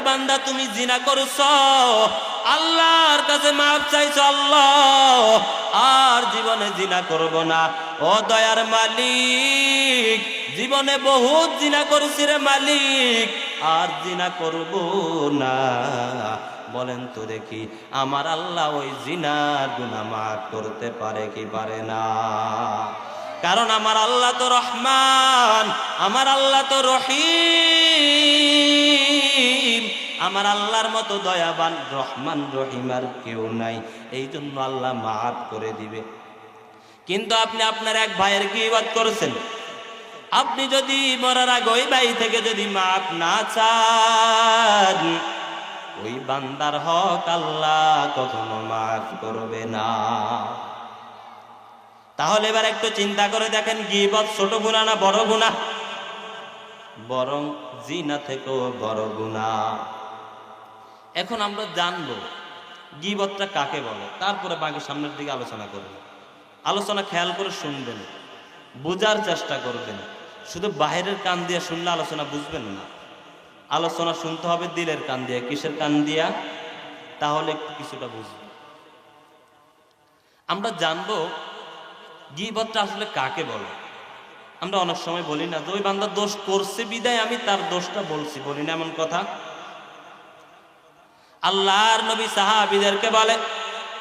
বান্দা তুমি জিনা করছো, আল্লাহর কাছে মাফ চাইছো, আল্লাহ আর জীবনে জিনা করব না। ও দয়ার মালিক, জীবনে বহুত জিনা করেছি রে মালিক, আর জিনা করব না। বলেন তো দেখি আমার আল্লাহ ওই জিনার গুনাহ মাফ করতে পারে কি পারে না? কারণ আমার আল্লাহ তো রহমান, আমার আল্লাহ তো রহিম, আমার আল্লাহর মতো দয়াবান রহমান রহিম আর কেউ নাই। এই জন্য আল্লাহ মাফ করে দিবে। কিন্তু আপনি আপনার এক ভাইয়ের গীবত করেছেন, আপনি যদি মরার আগে ওই ভাই থেকে যদি মাফ না চান, ওই বান্দার হক আল্লাহ কখনো মাফ করবে না। তাহলে এবার একটু চিন্তা করে দেখেন, গীবত ছোট গুনাহ না বড় গুনাহ? বরং জিনা থেকেও বড় গুনাহ। এখন আমরা জানবো গীবতটা কাকে বলে, তারপরে বাকি সামনের দিকে আলোচনা করব। আলোচনা খেয়াল করে শুনবেন, বোঝার চেষ্টা করবেন। শুধু বাহিরের কান দিয়ে শুনলে আলোচনা বুঝবেন না। আলোচনা শুনতে হবে দিলের কান দিয়ে। কিসের কান দিয়া? তাহলে একটু কিছুটা বুঝবেন। আমরা জানবো গীবতটা আসলে কাকে বলে। আমরা অনেক সময় বলি না যে ওই বান্দা দোষ করছে বিদায় আমি তার দোষটা বলছি, বলি না এমন কথা? আল্লাহর নবী সাহাবীদেরকে বলে,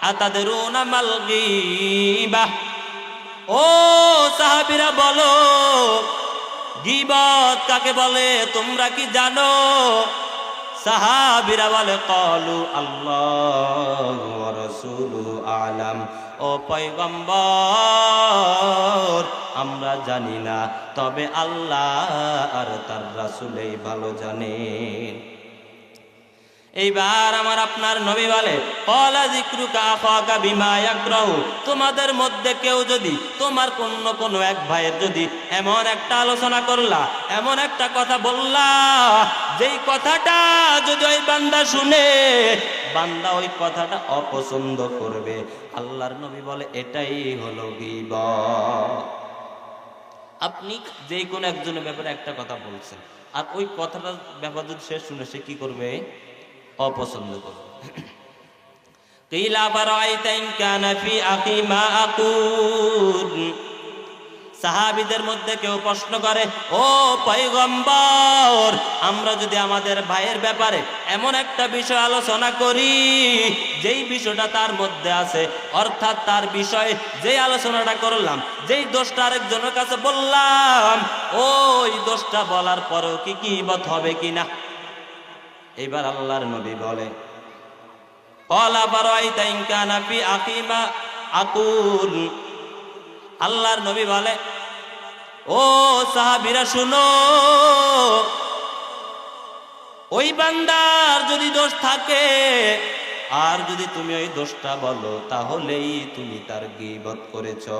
আতাদরুনা মাল গীবাহ, ও সাহাবীরা বলো গীবত কাকে বলে, তোমরা কি জানো? সাহাবীরা বলে, ক্বালু আল্লাহু ওয়া রাসূলুহু আ'লাম, ও পয়গম্বর আমরা জানি না, তবে আল্লাহ আর তার রাসূলই ভালো জানেন। এইবার আমার আপনার নবী বলে, ক্বালা যিকরুকা আখাকা বিমা ইয়াকরাহু, তোমাদের মধ্যে কেউ যদি তোমার কোনো এক ভাইয়ের যদি এমন একটা আলোচনা করলা, এমন একটা কথা বললা, যেই কথাটা যদি ওই বান্দা শুনে, বান্দা ওই কথাটা অপছন্দ করবে, আল্লাহর নবী বলে এটাই হলো গীবত। আপনি যেই কোনো একজনের ব্যাপারে একটা কথা বলছেন, আর ওই কথাটার ব্যাপার যদি সে শুনে, সে কি করবে? অপছন্দ করবে। কিলা বারাইতা ইন কানা ফি আখি মা আকুল, সাহাবীদের মধ্যে কেউ প্রশ্ন করে, ও পয়গম্বর আমরা যদি আমাদের ভাইয়ের ব্যাপারে এমন একটা বিষয় আলোচনা করি যেই বিষয়টা তার মধ্যে আছে, অর্থাৎ তার বিষয়ে যেই আলোচনাটা করলাম, যেই দোষটা আরেকজনের কাছে বললাম, ওই দোষটা বলার পরেও কি গীবত হবে কিনা? এবার আল্লাহর নবী বলে, ক্বালা বারাইতা ইন কানা ফি আখি মা আকুল, আল্লাহর নবী বলে, ও সাহাবীরা শুনো, ওই বান্দার যদি দোষ থাকে আর যদি তুমি ওই দোষটা বলো, তাহলেই তুমি তার গীবত করেছো।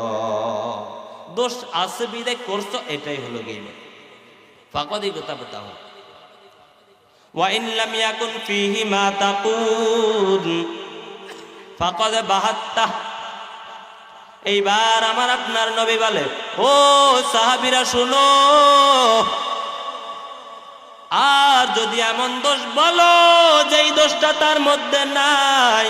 দোষ আছে বিদায় করছো, এটাই হলো গীবত। ফাকাদি গতাবতাহু ওয়া ইন লাম ইয়াকুন ফীহি মা তাকুল ফাকাদ বাহাত্তা। এইবার আমার আপনার নবী বলে, ও সাহাবীরা শুনো, আর যদি এমন দোষ বলো যেই দোষটা তার মধ্যে নাই,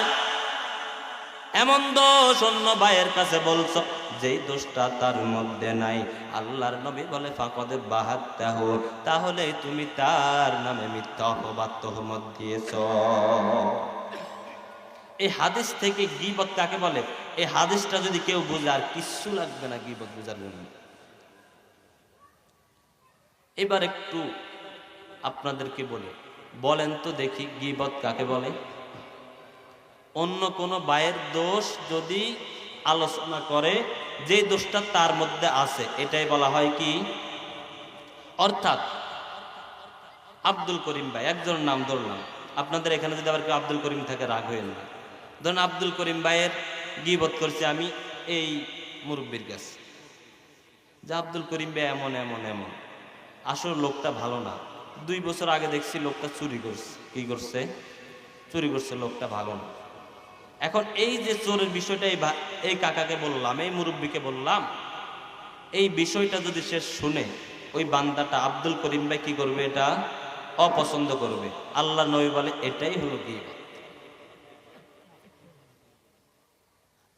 এমন দোষ অন্য ভাইয়ের কাছে বলছো যেই দোষটা তার মধ্যে নাই, আল্লাহর নবী বলে ফাকাদ বাহাত্তাহু, তাহলে তুমি তার নামে মিথ্যা অপবাদ তহমত দিয়েছো। এই হাদিস থেকে গীবত কাকে বলে, এই হাদিসটা যদি কেউ বুঝে আর কিচ্ছু লাগবে না গীবত বুঝার জন্য। এবার একটু আপনাদেরকে বলি, বলেন তো দেখি গীবত কাকে বলে? অন্য কোনো ভাইয়ের দোষ যদি আলোচনা করে, যে দোষটা তার মধ্যে আছে, এটাই বলা হয় কি? অর্থাৎ আব্দুল করিম ভাই, একজনের নাম ধরলাম, আপনাদের এখানে যদি আবার কেউ আব্দুল করিম থাকে রাগ হয়ে না, ধরুন আব্দুল করিম ভাইয়ের গীবত করছি আমি এই মুরব্বির কাছে, যে আব্দুল করিম ভাই এমন এমন এমন, আসলে লোকটা ভালো না, 2 বছর আগে দেখছি লোকটা চুরি করছে। কি করছে? চুরি করছে, লোকটা ভালো না। এখন এই যে চোরের বিষয়টা এই কাকাকে বললাম, এই মুরব্বিকে বললাম, এই বিষয়টা যদি সে শুনে, ওই বান্দাটা আব্দুল করিম ভাই কি করবে? এটা অপছন্দ করবে। আল্লাহ নবী বলে এটাই হলো গীবত।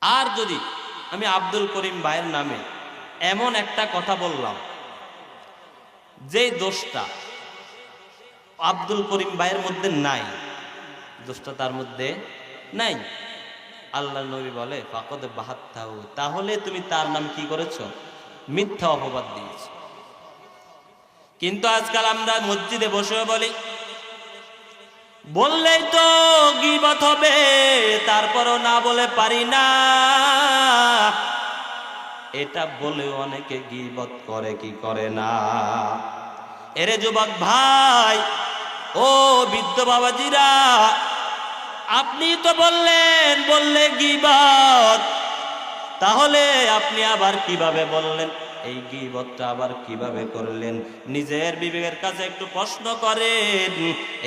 আর যদি আমি আব্দুল করিম ভাইয়ের নামে এমন একটা কথা বললাম যেই দোষটা আব্দুল করিম ভাইয়ের মধ্যে নাই, দোষটা তার মধ্যে নাই, আল্লাহ নবী বলে ফাকদ বাহাত্তাহু, তাহলে তুমি তার নাম কি করেছো? মিথ্যা অপবাদ দিয়েছ। কিন্তু আজকাল আমরা মসজিদে বসে বলি, বললেই তো গীবত হবে, তারপরও না বলে পারি না। এটা বলেও অনেকে গীবত করে কি করে না। এরে যুবক ভাই, ও বৃদ্ধ বাবাজিরা, আপনি তো বললে গীবত, তাহলে আপনি আবার কিভাবে বললেন? এই গীবতটা আবার কিভাবে করলেন? নিজের বিবেকের কাছে একটু প্রশ্ন করেন।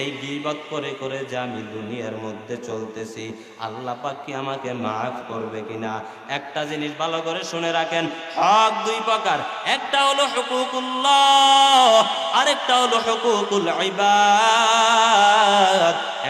এই গীবত করে করে যে আমি দুনিয়ার মধ্যে চলতেছি, আল্লাহ পাক কি আমাকে মাফ করবে কিনা? একটা জিনিস ভালো করে শুনে রাখেন, হক দুই প্রকার, একটা হলো হুকুকুল্লাহ, আরেকটা হলো হুকুকুল ইবাদ।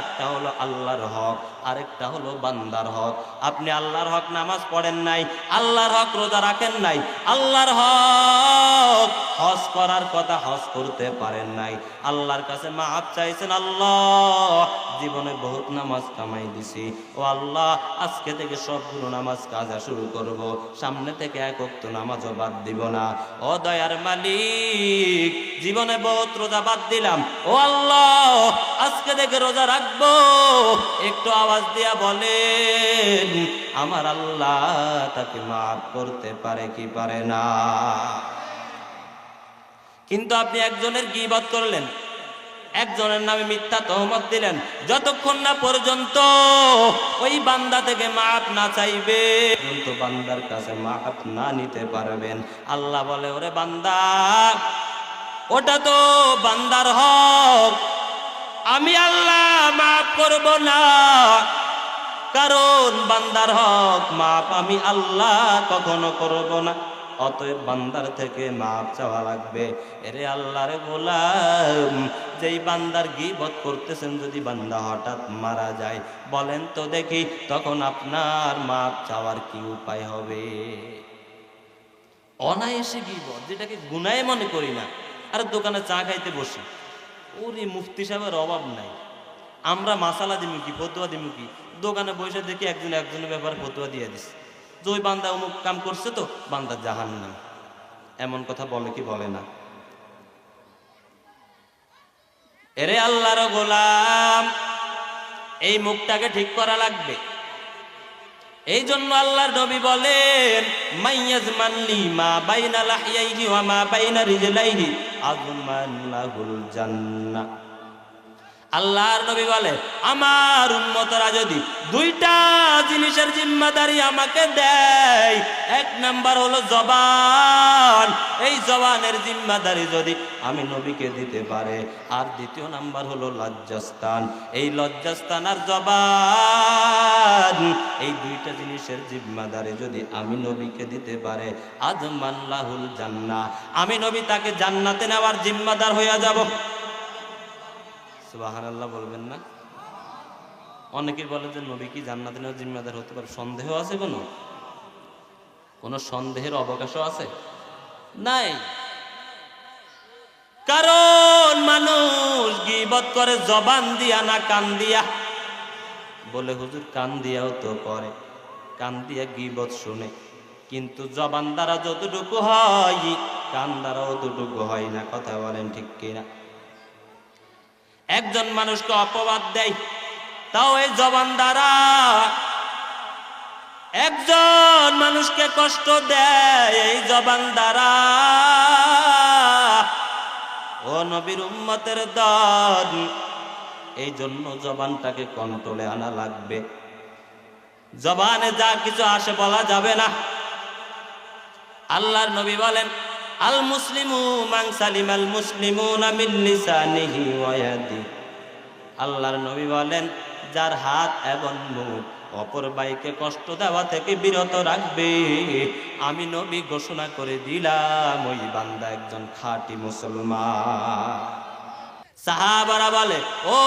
একটা হলো আল্লাহর হক, আরেকটা হলো বান্দার হক। আপনি আল্লাহর হক নামাজ পড়েন নাই, আল্লাহর হক রোজা রাখেন নাই, আল্লাহর হক হজ করার কথা হজ করতে পারেন নাই, আল্লাহর কাছে মাফ চাইছেন, আল্লাহ জীবনে বহুত নামাজ কামাই দিছি, ও আল্লাহ আজকে থেকে সবগুলো নামাজ কাজা শুরু করব, সামনে থেকে এক ওয়াক্ত নামাজও বাদ দিব না। ও দয়ার মালিক, জীবনে বহুত রোজা বাদ দিলাম, ও আল্লাহ আজকে থেকে রোজা রাখবো। একটু আওয়াজ দিয়া বলেন, আমার আল্লাহ তাকে মাফ করতে পারে কি পারে না? কিন্তু আপনি একজনের গীবত করলেন, একজনের নামে মিথ্যা তহমত দিলেন, যতক্ষণ না পর্যন্ত ওই বান্দা থেকে মাফ না চাইবে, কিন্তু বান্দার কাছে মাফ না নিতে পারবেন, আল্লাহ বলে ওরে বান্দা, ওটা তো বান্দার হক, আমি আল্লাহ মাফ করব না, কারণ বান্দার হক মাফ আমি আল্লাহ কখনো করব না। অতএব বান্দার থেকে মাফ চাওয়া লাগবে। এরে আল্লাহর গোলাম, যেই বান্দার গীবত করতেছেন যদি বান্দা হঠাৎ মারা যায়, বলেন তো দেখি তখন আপনার মাফ চাওয়ার কি উপায় হবে? অনায়াসে গীবত, যেটাকে গুনায় মনে করি না। আর দোকানে চা খাইতে বসি, ওরে মুফতি সাহেবের অভাব নাই, আমরা মাসালা দিমু কি, ফতুয়া দিমু কি, দোকানে বসে দেখি একজনের ব্যাপারে ফতুয়া দিয়ে দিস, যে ওই বান্দা অমুক কাম করছে তো বান্দা জাহান্নাম। এমন কথা বলে কি বলে না? এরে আল্লাহর গোলাম, এই মুখটাকে ঠিক করা লাগবে। এই জন্য আল্লাহর নবী বলেন, মাইয়াজমান লিমা বাইনা লাহিয়াইহি ওয়া মা বাইনা রিজলাইহি আযমান লাহুল জান্নাহ। আল্লাহর নবী বলে, আমার উম্মতরা যদি দুইটা জিনিসের জিম্মাদারি আমাকে দেয়, এক নাম্বার হলো জবান, এই জবানের জিম্মাদারি যদি আমি নবীকে দিতে পারে, আর দ্বিতীয় নাম্বার হলো লজ্জাস্থান, এই লজ্জাস্থান আর জবান, এই দুইটা জিনিসের জিম্মাদারি যদি আমি নবীকে দিতে পারে, আযমান লাহুল জান্নাহ, আমি নবী তাকে জান্নাতে নেওয়ার জিম্মাদার হয়ে যাব। সুবহানাল্লাহ বলবেন না? অনেকেই বলে যে নবী কি জান্নাতে নেওয়ার জিম্মাদার হতে পারে। সন্দেহ আছে? কোনো সন্দেহের অবকাশও আছে? নাই। কারণ মানুষ গীবত করে জবান দিয়া না কান দিয়া। বলে হুজুর কান দিয়াও তো করে, কান দিয়া গীবত শুনে, কিন্তু জবান দ্বারা যতটুকু হয় কান দ্বারা অতটুকু হয় না। কথা বলেন ঠিক কিনা? একজন মানুষকে অপবাদ দেয়, তাও এই জবান দ্বারা। একজন মানুষকে কষ্ট দেয় এই জবান দ্বারা। ও নবীর উম্মতের দল, এই জন্য জবানটাকে কন্ট্রোলে আনা লাগবে। জবানে যা কিছু আসে বলা যাবে না। আল্লাহর নবী বলেন, আল মুসলিমু মান সালিমাল মুসলিমুনা মিন লিসানিহি ওয়া ইয়াদিহি। আল্লাহর নবী বলেন, যার হাত এবং মুখ অপর ভাইকে কষ্ট দেওয়া থেকে বিরত রাখবে, আমি নবী ঘোষণা করে দিলাম ওই বান্দা একজন খাঁটি মুসলমান। সাহাবারা বলে, ও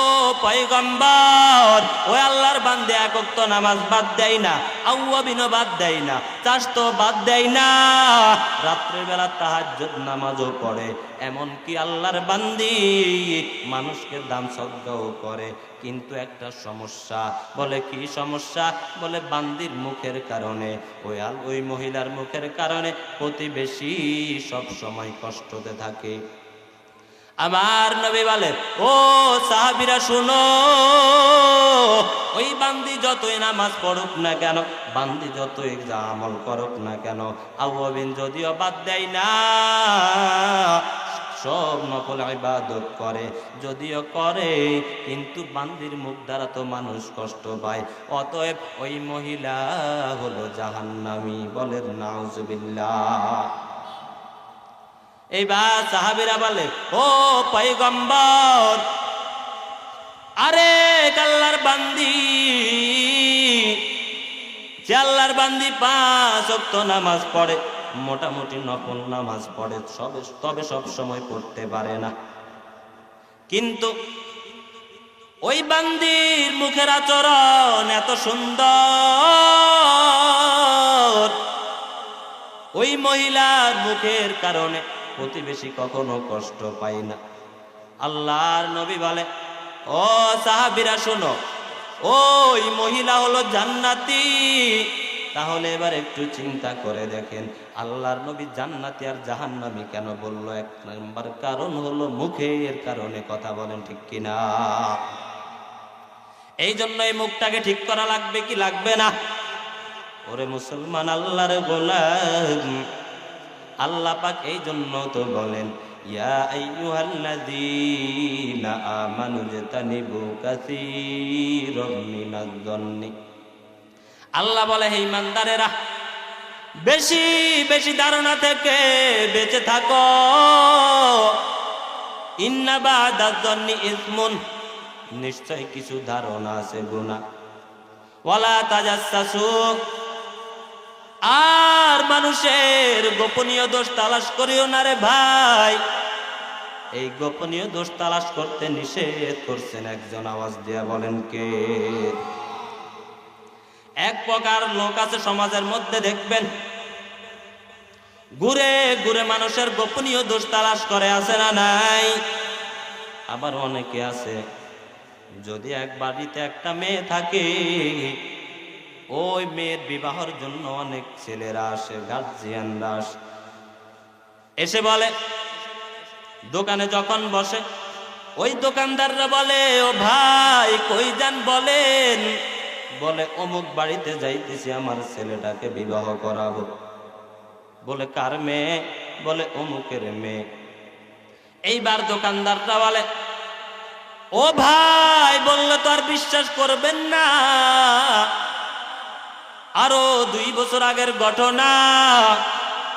পয়গম্বর, ওই আল্লাহর বান্দে এক ওয়াক্ত নামাজ বাদ দেয় না, আউয়াবিনও বাদ দেয় না, চাষতো বাদ দেয় না, রাত্রের বেলা তাহাজ্জুদ নামাজও পড়ে, এমনকি আল্লাহর বান্দি মানুষকে দান সদকাও করে। কিন্তু একটা সমস্যা। বলে কি সমস্যা? বলে বান্দির মুখের কারণে, ওই মহিলার মুখের কারণে প্রতিবেশী সব সময় কষ্টতে থাকে। আমার নবী বলে, ও সাহাবীরা শুনো, ওই বান্দি যতই নামাজ পড়ুক না কেন, বান্দি যতই যা আমল করুক না কেন, আউয়াবিন যদিও বাদ দেয় না, সব নফল ইবাদত করে, যদিও করে, কিন্তু বান্দির মুখ দ্বারা তো মানুষ কষ্ট পায়, অতএব ওই মহিলা হলো জাহান্নামী। বলেন নাউজুবিল্লাহ। এইবার সাহাবীরা বলে, ও পয়গম্বর, আরে আল্লাহর বান্দি, যে আল্লাহর বান্দি 5 ওয়াক্ত নামাজ পড়ে, মোটামুটি নফল নামাজ পড়ে, তবে সব সময় পড়তে পারে না, কিন্তু ওই বান্দির মুখের আচরণ এত সুন্দর, ওই মহিলার মুখের কারণে প্রতিবেশী কখনো কষ্ট পায় না। আল্লাহর নবী বলে, ও সাহাবীরা শোনো, ওই মহিলা হলো জান্নাতি। তাহলে এবার একটু চিন্তা করে দেখেন, আল্লাহর নবী জান্নাতি আর জাহান্নামী কেন বললো? 1 নাম্বার কারণ হলো মুখের কারণে। কথা বলেন ঠিক কিনা? এই জন্য এই মুখটাকে ঠিক করা লাগবে কি লাগবে না? ওরে মুসলমান, আল্লাহর গোলাম, আল্লাহ পাক এই জন্য তো বলেন, ইয়া আইয়ুহাল্লাযীনা আমানু জাতানিবু কাসীরাম মিনাজ-যন্নি। আল্লাহ বলে, হে ঈমানদারেরা, বেশি বেশি ধারণা থেকে বেঁচে থাকো। ইন্না বা'দাজ-যন্নি ইসমুন, নিশ্চয় কিছু ধারণা আছে গুনাহ। ওয়ালা তাজাসসু, আর মানুষের গোপনীয় দোষ তালাশ করিও না রে ভাই। এই গোপনীয় দোষ তালাশ করতে নিষেধ করছেন একজন। আওয়াজ দিয়া বলেন কে? এক প্রকার লোক আছে সমাজের মধ্যে, দেখবেন ঘুরে ঘুরে মানুষের গোপনীয় দোষ তালাশ করে, আছে না নাই? আবার অনেকে আছে, যদি এক বাড়িতে একটা মেয়ে থাকে, ওই মেয়ের বিবাহের জন্য অনেক ছেলেরা আসে, গার্জিয়ানরা আসে, এসে বলে, দোকানে যখন বসে, ওই দোকানদাররা বলে, ও ভাই কই যান বলেন? বলে অমুক বাড়িতে যাইতেছি, আমার ছেলেটাকে বিবাহ করাবো। বলে কার মেয়ে? বলে অমুকের মেয়ে। এইবার দোকানদাররা বলে, ও ভাই বললে তো আর বিশ্বাস করবেন না, আরো 2 বছর আগের ঘটনা।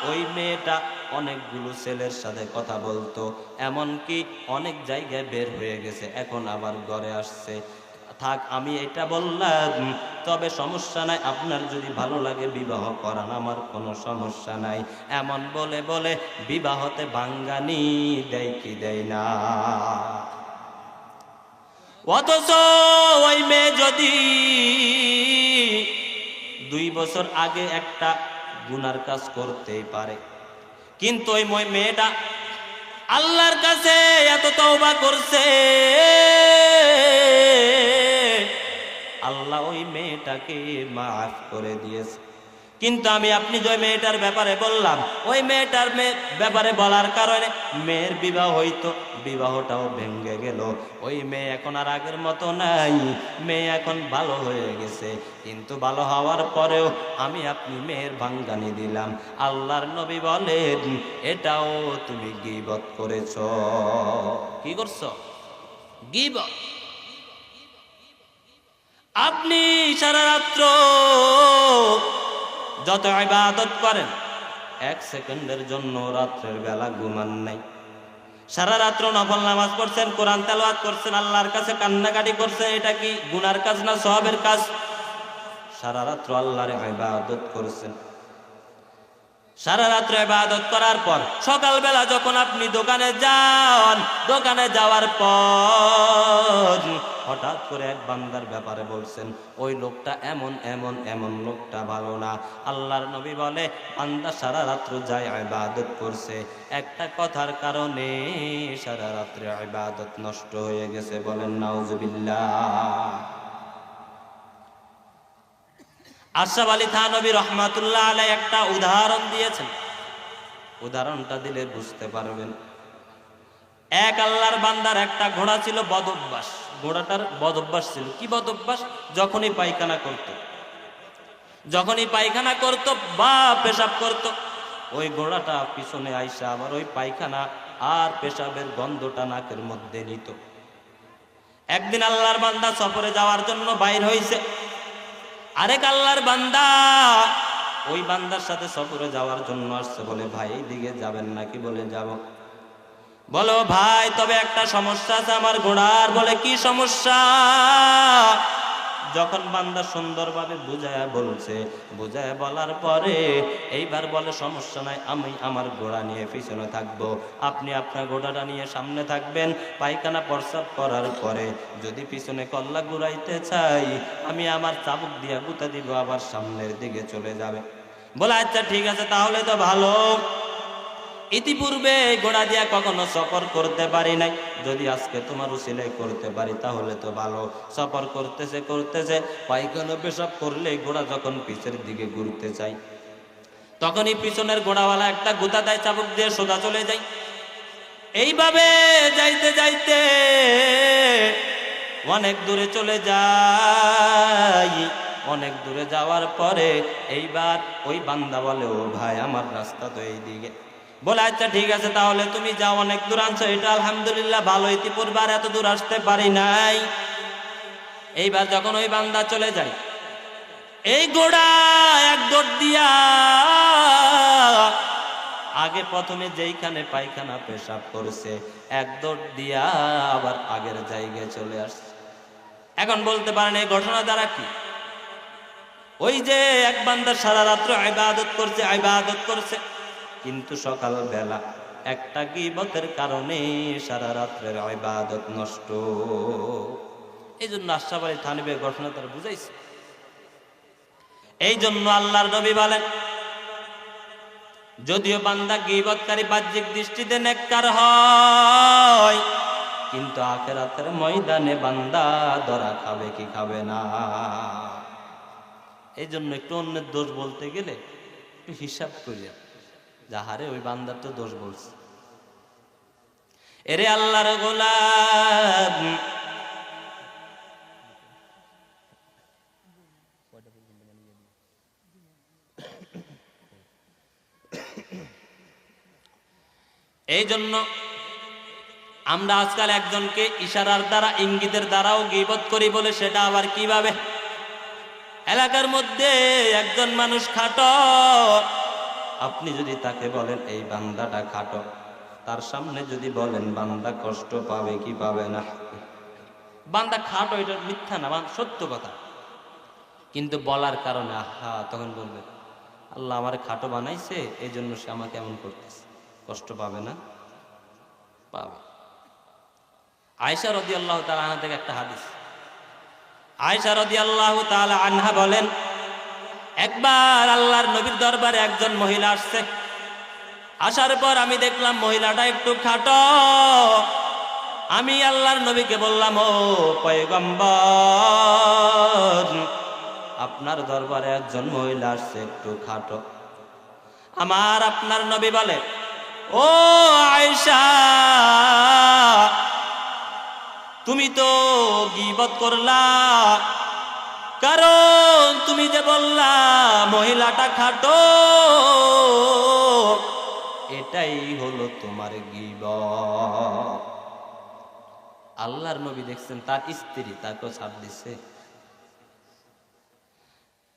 ওই মেয়েটা অনেকগুলো ছেলের সাথে কথা বলতো, এমনকি অনেক জায়গায় বের হয়ে গেছে, এখন আবার ঘরে আসছে। থাক, আমি এটা বললাম, তবে সমস্যা নাই, আপনার যদি ভালো লাগে বিবাহ করান, আমার কোনো সমস্যা নাই। এমন বলে বলে বিবাহতে ভাঙ্গানি দেয় কি দেয় না? অথচ ওই মেয়ে যদি 2 বছর আগে একটা গুনার কাজ করতেই পারে, কিন্তু ওই মেয়েটা আল্লাহর কাছে এত তওবা করছে, আল্লাহ ওই মেয়েটাকে মাফ করে দিয়েছে। কিন্তু আমি আপনি যে মেয়েটার ব্যাপারে বললাম, ওই মেয়েটার ব্যাপারে বলার কারণে মেয়ের বিবাহ হইতো, বিবাহটাও ভেঙে গেল। ওই মেয়ে এখন আর আগের মতো নাই, মেয়ে এখন ভালো হয়ে গেছে। কিন্তু ভালো হওয়ার পরেও আমি আপনি মেয়ের ভাঙ্গানি দিলাম। আল্লাহর নবী বলেন, এটাও তুমি গীবত করেছো। কি করছো? গীবত। আপনি সারা রাত্র যত ইবাদত করেন, 1 সেকেন্ডের জন্য রাত্রের বেলা ঘুমান নাই। সারা রাত্র নফল নামাজ পড়ছেন, কোরআন তেলাওয়াত করছেন, আল্লাহর কাছে কান্নাকাটি করছেন, এটা কি গুনার কাজ না সওয়াবের কাজ? সারা রাত্র আল্লাহর ইবাদত করছেন, সারা রাত্র ইবাদত করার পর সকালবেলা যখন আপনি দোকানে যান, দোকানে যাওয়ার পর হঠাৎ করে এক বান্দার ব্যাপারে বলছেন, ওই লোকটা এমন এমন এমন, লোকটা ভালো না। আল্লাহর নবী বলে, বান্দা সারা রাত্র যায় ইবাদত করছে, একটা কথার কারণে সারা রাত্রে ইবাদত নষ্ট হয়ে গেছে। বলেন নাউজুবিল্লাহ। আশরাফ আলী থানভী রহমাতুল্লাহ আলাইহি একটা উদাহরণ দিয়েছেন, উদাহরণটা দিলে বুঝতে পারবেন। এক আল্লাহর বান্দার একটা ঘোড়া ছিল বদঅভ্যাস। ঘোড়াটার বদঅভ্যাস ছিল কি বদঅভ্যাস? যখনই পায়খানা করত বা পেশাব করত, ওই ঘোড়াটা পিছনে আইসা আবার ওই পায়খানা আর পেশাবের গন্ধটা নাকের মধ্যে নিত। একদিন আল্লাহর বান্দা সফরে যাওয়ার জন্য বাইর হইছে। আরেক আল্লাহর বান্দা ওই বান্দার সাথে সফরে যাওয়ার জন্য আসছে। বলে, ভাই এই দিকে যাবেন নাকি? বলে, যাব। বলো, ভাই তবে একটা সমস্যা আছে আমার ঘোড়ার। বলে, কি সমস্যা? যখন বান্দা সুন্দরভাবে বুঝায়া বলছে, বুঝায়া বলার পরে এইবার বলে, সমস্যা নাই, আমি আমার ঘোড়া নিয়ে পিছনে থাকবো, আপনি আপনার ঘোড়াটা নিয়ে সামনে থাকবেন। পায়খানা প্রস্রাব করার পরে যদি পিছনে কল্লা ঘুরাইতে চাই, আমি আমার চাবুক দিয়ে গুতা দিব, আবার সামনের দিকে চলে যাবে। বলে, আচ্ছা ঠিক আছে, তাহলে তো ভালো। ইতিপূর্বে ঘোড়া দিয়া কখনো সফর করতে পারি নাই, যদি আজকে তোমার উসিলায় করতে পারি তাহলে তো ভালো। সফর করতেছে পায়খানা পেশাব করলে ঘোড়া যখন পিছের দিকে ঘুরতে চাই, তখনই পিছনের ঘোড়াওয়ালা একটা গুতা দেয়, চাবুক দিয়ে সোজা চলে যায়। এইভাবে যাইতে যাইতে অনেক দূরে চলে যাই। অনেক দূরে যাওয়ার পরে এইবার ওই বান্দা বলে, ও ভাই আমার রাস্তা তো এই দিকে। বলে, আচ্ছা ঠিক আছে, তাহলে তুমি যাও, অনেক দূর আনছো, এটা আলহামদুলিল্লাহ ভালো, ইতিপূর্বে আর এত দূর আসতে পারি নাই। এইবার যখন ওই বান্দা চলে যায়, এই ঘোড়া এক দৌড় দিয়া আগে প্রথমে যেইখানে পায়খানা পেশাব করছে, এক দৌড় দিয়া আবার আগের জায়গায় চলে আসছে। এখন বলতে পারেন এই ঘটনা দ্বারা কি? ওই যে এক বান্দা সারা রাত্র ইবাদত করছে, কিন্তু সকাল বেলা একটা গীবতের কারণে সারা রাত্রের ইবাদত নষ্ট। এই জন্য আশরাফ আলী থানভীর ঘটনা তারা বুঝাইছে। এই জন্য আল্লাহর নবী বলেন, যদিও বান্দা গীবতকারী বাহ্যিক দৃষ্টিতে নেককার হয়, কিন্তু আখিরাতের ময়দানে বান্দা ধরা খাবে কি খাবে না। এই জন্য একটু অন্যের দোষ বলতে গেলে একটু হিসাব করিয়া, যাহারে ওই বান্দার তো দোষ বলছে। এরে আল্লাহর গোলাম, এই জন্য আমরা আজকাল একজনকে ইশারার দ্বারা, ইঙ্গিতের দ্বারাও গীবত করি। বলে সেটা আবার কিভাবে? এলাকার মধ্যে একজন মানুষ খাটো, আপনি যদি তাকে বলেন এই বান্দাটা খাটো, তার সামনে যদি বলেন বান্দা কষ্ট পাবে কি পাবে না? বান্দা খাটো, এটা মিথ্যা না, সত্য কথা। কিন্তু বলার কারণে তখন বলবে, আল্লাহ আমার খাটো বানাইছে, এই জন্য সে আমাকে এমন করতেছে, কষ্ট পাবে না? পাবে। আয়েশা রাদিয়াল্লাহু তাআলা আনহা থেকে একটা হাদিস। আয়েশা রাদিয়াল্লাহু তাআলা আনহা বলেন, একবার আল্লাহর নবীর দরবারে একজন মহিলা আসছে। আসার পর আমি দেখলাম মহিলাটা একটু খাটো। আমি আল্লাহর নবীকে বললাম, ও পয়গম্বর, আপনার দরবারে একজন মহিলা আসছে, একটু খাটো। আপনার নবী বলে, ও আয়েশা, তুমি তো গীবত করলা, কারণ তুমি যে বললা মহিলাটা খাটো, এটাই হলো তোমার গীবত। আল্লাহর নবী দেখছেন তার স্ত্রী তাকে ছাড় দিচ্ছে।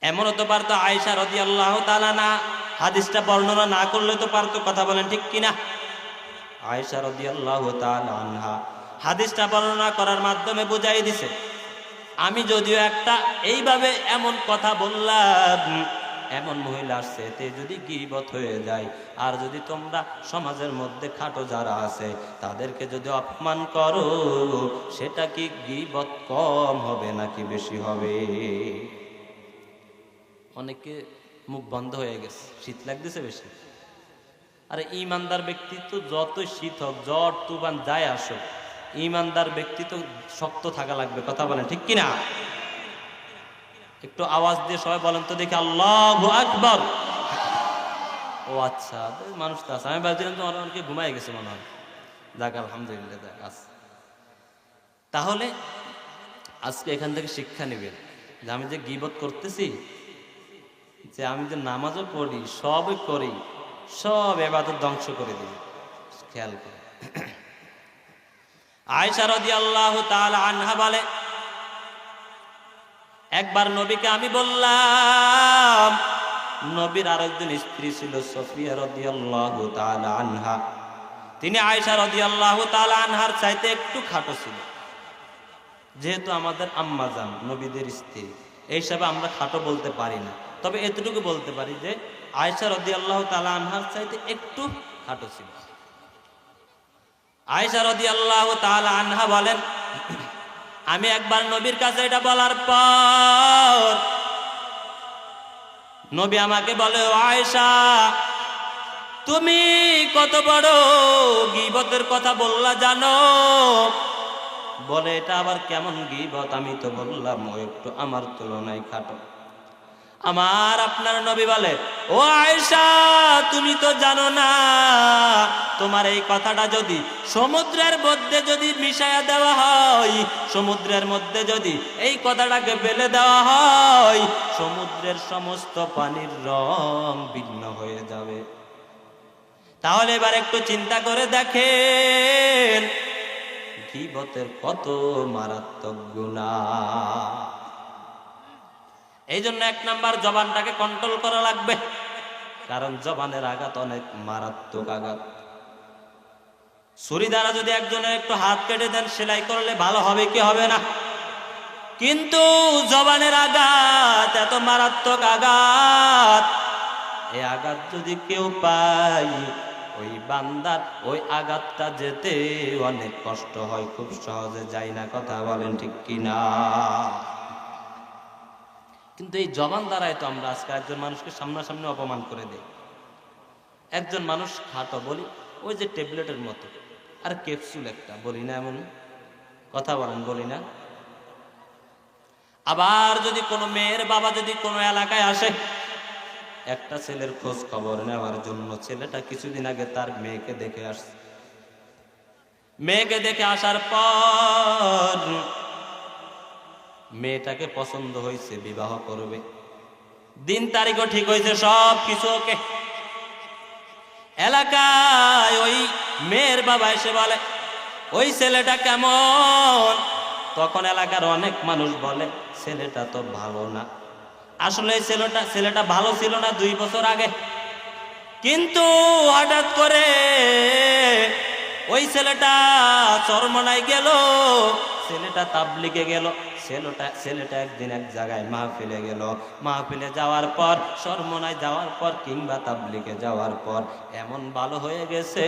এমনও তো পারতো আয়েশা রাদিয়াল্লাহু তাআলা না হাদিসটা বর্ণনা না করলে তো পারতো। কথা বলেন ঠিক কিনা? আয়েশা রাদিয়াল্লাহু তাআলা আনহা হাদিসটা বর্ণনা করার মাধ্যমে বুঝাই দিছে, আমি যদিও একটা এইভাবে এমন কথা বললাম, এমন মহিলা আসছে, এতে যদি গীবত হয়ে যায়, আর যদি তোমরা সমাজের মধ্যে খাটো যারা আছে তাদেরকে যদি অপমান করো, সেটা কি গীবত কম হবে নাকি বেশি হবে? অনেকে মুখ বন্ধ হয়ে গেছে, শীত লাগতেছে বেশি। আরে ইমানদার ব্যক্তি তো যত শীত হোক, জ্বর তুফান যায় আসুক, ইমানদার ব্যক্তি তো শক্ত থাকা লাগবে। কথা বলেন ঠিক কিনা? একটু আওয়াজ দিয়ে সবাই বলেন তো দেখি, আল্লাহু আকবার। ও আচ্ছা, মানুষ তো আছে। আমি ভাবছিলাম তো অনেকে ঘুমাই গেছে মনে হয়। যাক আলহামদুলিল্লাহ, যাক আছে। তাহলে আজকে এখান থেকে শিক্ষা নেবেন যে আমি যে গীবত করতেছি, যে আমি যে নামাজও পড়ি, সবই করি, সব ইবাদত ধ্বংস করে দিই। খেয়াল করে। আয়েশা রাদিয়াল্লাহু তাআলা আনহা বলে, একবার নবীকে আমি বললাম, নবীর আরেকজন স্ত্রী ছিল সফিয়া রাদিয়াল্লাহু তাআলা আনহা। তিনি আয়েশা রাদিয়াল্লাহু তাআলা আনহার চাইতে একটু খাটো ছিল। যেহেতু আমাদের আম্মা জান নবীদের স্ত্রী, এই হিসাবে আমরা খাটো বলতে পারি না, তবে এতটুকু বলতে পারি যে আয়েশা রাদিয়াল্লাহু তাআলা আনহার চাইতে একটু খাটো ছিল। আয়েশা রাদিয়াল্লাহু তাআলা আনহা বলেন, আমি একবার নবীর কাছে এটা বলার পর নবী আমাকে বলে, ও আয়েশা, তুমি কত বড় গীবতের কথা বললা জানো? বলে, এটা আবার কেমন গীবত? আমি তো বললাম ও একটু আমার তুলনায় খাটো। আমার আপনার নবী বলে, ও আয়েশা, তুমি তো জানো না, তোমার এই কথাটা যদি সমুদ্রের মধ্যে যদি মিশায়া দেওয়া হয়, সমুদ্রের মধ্যে যদি এই কথাটাকে ফেলে দেওয়া হয়, সমুদ্রের সমস্ত পানির রং ভিন্ন হয়ে যাবে। তাহলে এবার একটু চিন্তা করে দেখেন, গীবতের কত মারাত্মক গুনাহ। এই জন্য 1 নাম্বার, জবানটাকে কন্ট্রোল করা লাগবে, কারণ জবানের আঘাত অনেক মারাত্মক আঘাত। ছুরি দ্বারা যদি একজনের একটু হাত কেটে দেন, সেলাই করলে ভালো হবে কি হবে না? কিন্তু জবানের আঘাত এত মারাত্মক আঘাত, এই আঘাত যদি কেউ পায়, ওই বান্দার ওই আঘাতটা যেতে অনেক কষ্ট হয়, খুব সহজে যায় না। কথা বলেন ঠিক কিনা? কিন্তু এই জবান দ্বারাই তো আমরা আজকে একজন মানুষকে সামনাসামনি অপমান করে দেই। একজন মানুষ খাটো বলি, ওই যে ট্যাবলেটের মতো, আর ক্যাপসুল একটা বলি না, এমন কথা বলেন, বলি না? আবার যদি কোনো মেয়ের বাবা যদি কোনো এলাকায় আসে, একটা ছেলের খোঁজ খবর নেওয়ার জন্য, ছেলেটা কিছুদিন আগে তার মেয়েকে দেখে আসছে। মেয়েকে দেখে আসার পর মেয়েটাকে পছন্দ হয়েছে, বিবাহ করবে, দিন তারিখও ঠিক হয়েছে, সব কিছু ওকে। এলাকায় ওই মেয়ের বাবা এসে বলে, ওই ছেলেটা কেমন? তখন এলাকার অনেক মানুষ বলে, ছেলেটা তো ভালো না। আসলে ছেলেটা ভালো ছিল না 2 বছর আগে, কিন্তু হঠাৎ করে ওই ছেলেটা চরমনায় গেল, ছেলেটা তাবলিগে গেল, ছেলেটা একদিন এক জায়গায় মাহফিলে গেল, মাহফিলে যাওয়ার পর, চরমনায় যাওয়ার পর কিংবা তাবলিগে যাওয়ার পর এমন ভালো হয়ে গেছে,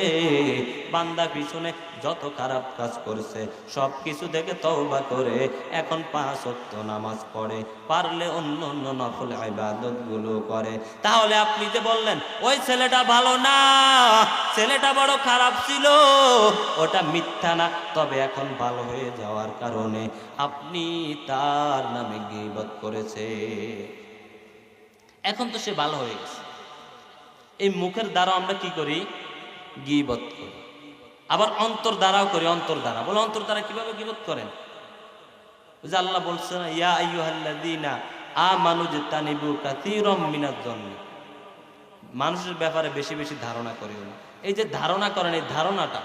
বান্দা পিছনে যত খারাপ কাজ করছে সব কিছু থেকে তওবা করে এখন 5 ওয়াক্ত নামাজ পড়ে, পারলে অন্য অন্য নফল ইবাদত গুলো করে। তাহলে আপনি যে বললেন ওই ছেলেটা ভালো না, ছেলেটা বড় খারাপ ছিল, ওটা মিথ্যা না। তবে এখন ভালো হয়ে যাওয়ার কারণে আপনি তার নামে গীবত করেছে। এখন তো সে ভালো হয়ে গেছে। এই মুখের দ্বারা আমরা কি করি? গীবত করি। আবার অন্তর দ্বারাও করি। অন্তর দ্বারা বলে, অন্তর দ্বারা কিভাবে গীবত করেন? যে আল্লাহ বলছেন, ইয়া আইয়ুহাল্লাযীনা আমানু ইজতানিবু কাসীরাম মিনাজ-যন্নি, মানুষের ব্যাপারে বেশি বেশি ধারণা করিও না। এই যে ধারণা করেন, এই ধারণাটা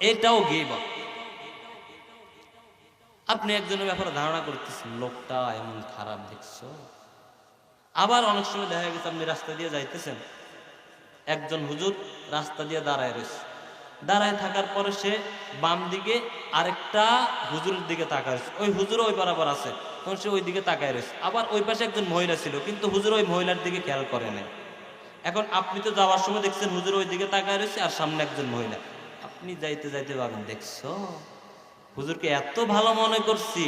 এটাও গীবত। আপনি একজনের ব্যাপারে ধারণা করতেছেন, লোকটা এমন খারাপ দেখছো। আবার অনেক সময় দেখা গেছে আপনি রাস্তা দিয়ে যাইতেছেন, একজন হুজুর রাস্তা দিয়ে দাঁড়ায় রয়েছে, দাঁড়ায় থাকার পরে সে বাম দিকে আরেকটা হুজুরের দিকে তাকায় রয়েছে, ওই হুজুর ওই বরাবর আছে, তখন সে ওই দিকে তাকায় রয়েছে। আবার ওই পাশে একজন মহিলা ছিল, কিন্তু হুজুর ওই মহিলার দিকে খেয়াল করে নাই। এখন আপনি তো যাওয়ার সময় দেখছেন হুজুর ওই দিকে তাকায় রয়েছে আর সামনে একজন মহিলা, আপনি যাইতে যাইতে ভাবেন দেখছো হুজুরকে এত ভালো মনে করছি,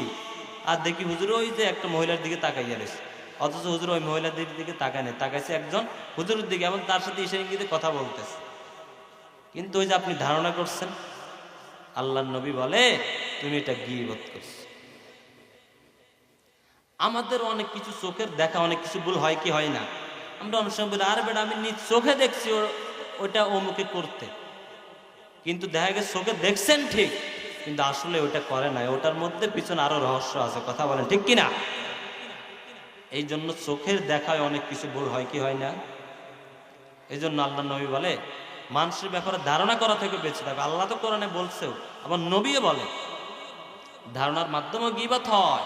আর দেখি হুজুর ওই যে একটা মহিলার দিকে তাকাইয়া রয়েছে, অথচ হুজুর ওই মহিলার দিকে তাকায় নেই, তাকাইছে একজন হুজুরের দিকে এবং তার সাথে ইশারা ইঙ্গিতে কথা বলতেছে। কিন্তু ওই যে আপনি ধারণা করছেন, আল্লাহর নবী বলে তুমি এটা গীবত করছো। আমাদের অনেক কিছু চোখের দেখা অনেক কিছু ভুল হয় কি হয় না? আমরা অনেক সময় বলি আরে বেটা আমি নিজ চোখে দেখছি ওইটা অমুকে করতে, কিন্তু দেখা গেছে চোখে দেখছেন ঠিক, কিন্তু আসলে ওইটা করে নাই, ওটার মধ্যে পিছনে আরো রহস্য আছে। কথা বলেন ঠিক কিনা? এই জন্য চোখের দেখায় অনেক কিছু ভুল হয় কি হয় না? এই জন্য আল্লাহ নবী বলে মানুষের ব্যাপারে ধারণা করা থেকে বেঁচে থাকবে। আল্লাহ তো কোরআনে বলছেও, আবার নবীও বলে ধারণার মাধ্যমে গীবত হয়।